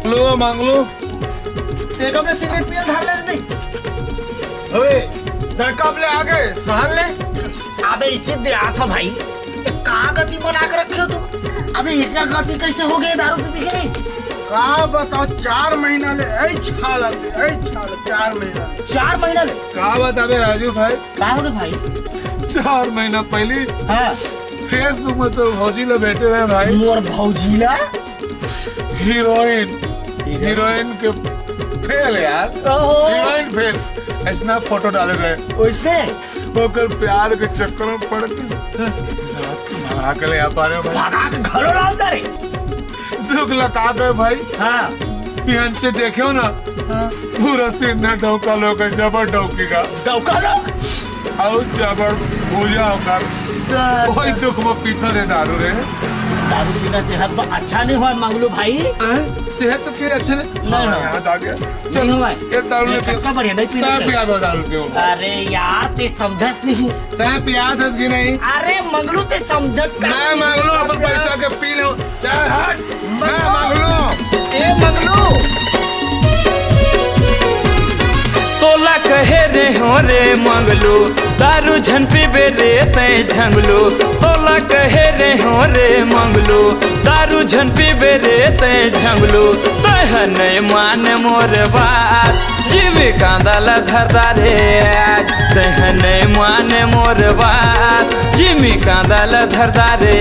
लो मांग लो। एक अपने सिगरेट पिया धार ले नहीं। अबे कब ले आ गए सहर ले। अबे इज्जत दे रहा था भाई। कहाँ गति बना कर रखे हो तुम? अबे एक गति कैसे हो गई दारू पी के? का बताओ 4 महीना ले ऐ छाल 4 महीना। 4 महीना ले? का बताबे राजू भाई। का हो गए भाई? 4 महीना पहले हाँ फेसबुक में तो भौजी लोग बैठे रहे भाई। मोर भौजीला हीरोइन के फेल यार। हीरोइन फेल ऐसा फोटो डाले गए उसने ओकर प्यार के चक्कर में पड़ के भगा के ले आ पा रहे हो भाई। भगा के घरों लाओ तारे। दुख लगा गए भाई। हाँ पियंचे देखो ना। हाँ पूरा सीने डौका लोग जबर डौकी का डौका लोग और जबर भूजा होकर वही दुख में पीता रे दारू रे। दारू पीना सेहत पर अच्छा नहीं हुआ मंगलू भाई। सेहत तो के अच्छे नहीं याद आ गया। चल हुआ ये दारू ले कितना बढ़िया नहीं पीना पिया दारू क्यों? अरे यार ते समझत नहीं। तै पिया थस की नहीं? अरे मंगलू ते समझत मैं मांग लो अपन पैसा के पी लो। चाहे हट मैं मांग लो। ए मंगलू तोला कहे रे हो रे मंगलू दारू झन पीबे रे तै झंगलू। तोला कहे रे हो रे मंगलू दारू झन पीबे रे तै झंगलू। तह नहीं मान मोर बात जीवी कांदाल धरदा रे। तह नहीं मान मोर बात जीवी कांदाल धरदा रे।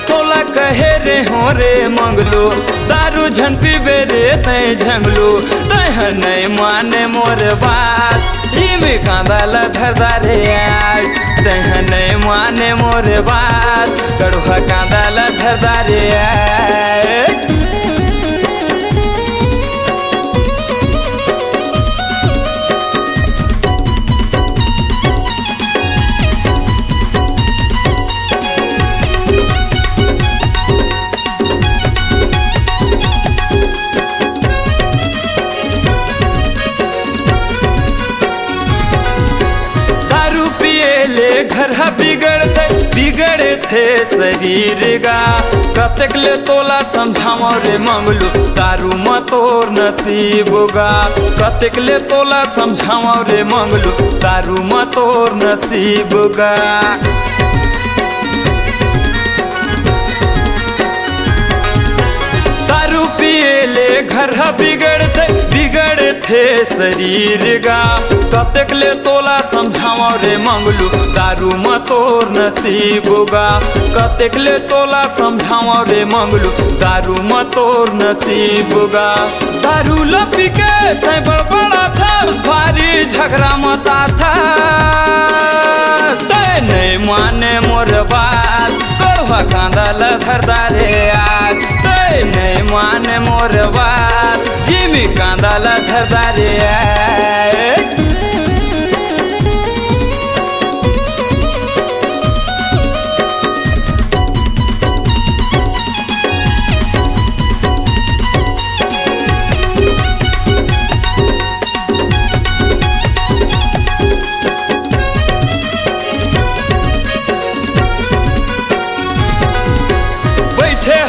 तोला कहे रे हो रे मंगलू दारू झन पीबे रे तै झंगलू। तह नहीं मान मोर बात जीवी कांदाल धरदा रे। तह नहीं माने मोर बात कड़वा कांदाल धरदा रे। घर बिगड़े थे शरीर गा। कतक ले तोला समझाओ रे मंगलू दारू में तोर नसीब गा। कतक ले तोला समझाओ रे मंगलू दारू में तोर नसीब गा। दारू पिए ले घर बिगड़े थे शरीर गा। कतक ले तोला समझाओ रे मंगलू दारू में तोर नसीब गा। कतक ले तोला समझाओ रे मंगलू दारू में तोर नसीब गा। दारू लपी के तै बड़बड़ा था भारी झगड़ा मता था। तै नहीं माने मोर बात कड़वा कांदाल धरदा रे। आज तै नहीं माने मोर बात जीवी कांदाल धरदा रे।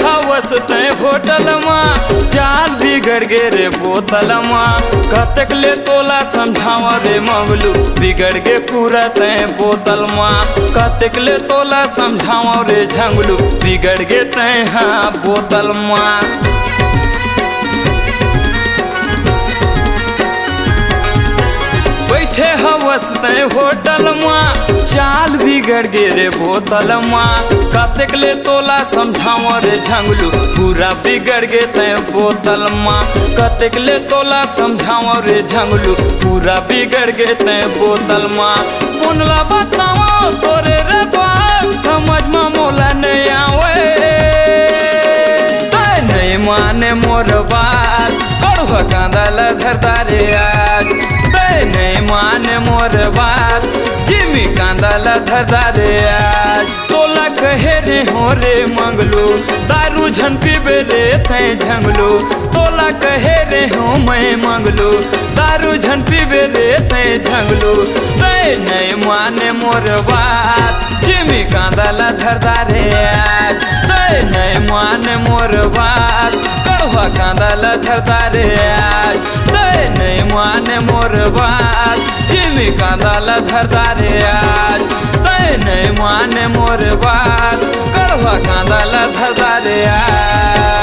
हवस तै होटल माँ चाल बिगड़ गे रे बोतल माँ। कतक ले तोला समझावा रे मंगलू बिगड़ गे पूरा तै बोतल माँ। कतक ले तोला समझावा रे झंगलू बिगड़ गे तै हाँ बोतल माँ। बैठे हवस तै होटल माँ चाल बिगड़ गे रे बोतल माँ। कतक ले तोला समझाओ रे झंगलू पूरा बिगड़ गे तै बोतल माँ। कतक ले तोला समझाओ रे झंगलू पूरा बिगड़ गे तै बोतल माँ। कोनला बताओ तोरे रे बात समझ में मोला नहीं आवे। तै नहीं माने मोर बात कड़वा कांदाल धरदा रे। आज तै नहीं माने मोर बात जीवी कांदाल धरदा रे। आज तोला कहे रे हो रे मंगलू दारू झन पीबे रे तै झंगलू। तोला कहे रे हो मैं मंगलू दारू झन पीबे रे तै झंगलू। तै नहीं माने मोर बात जीवी कांदाल धरदा रे। आज तै नहीं माने मोर बात कड़वा कांदला धरता रे आज तय नहीं माने मोर बात जिमी कांदला धरता रे आज तय नहीं माने मोर बात कड़वा कांदला धरता रे आज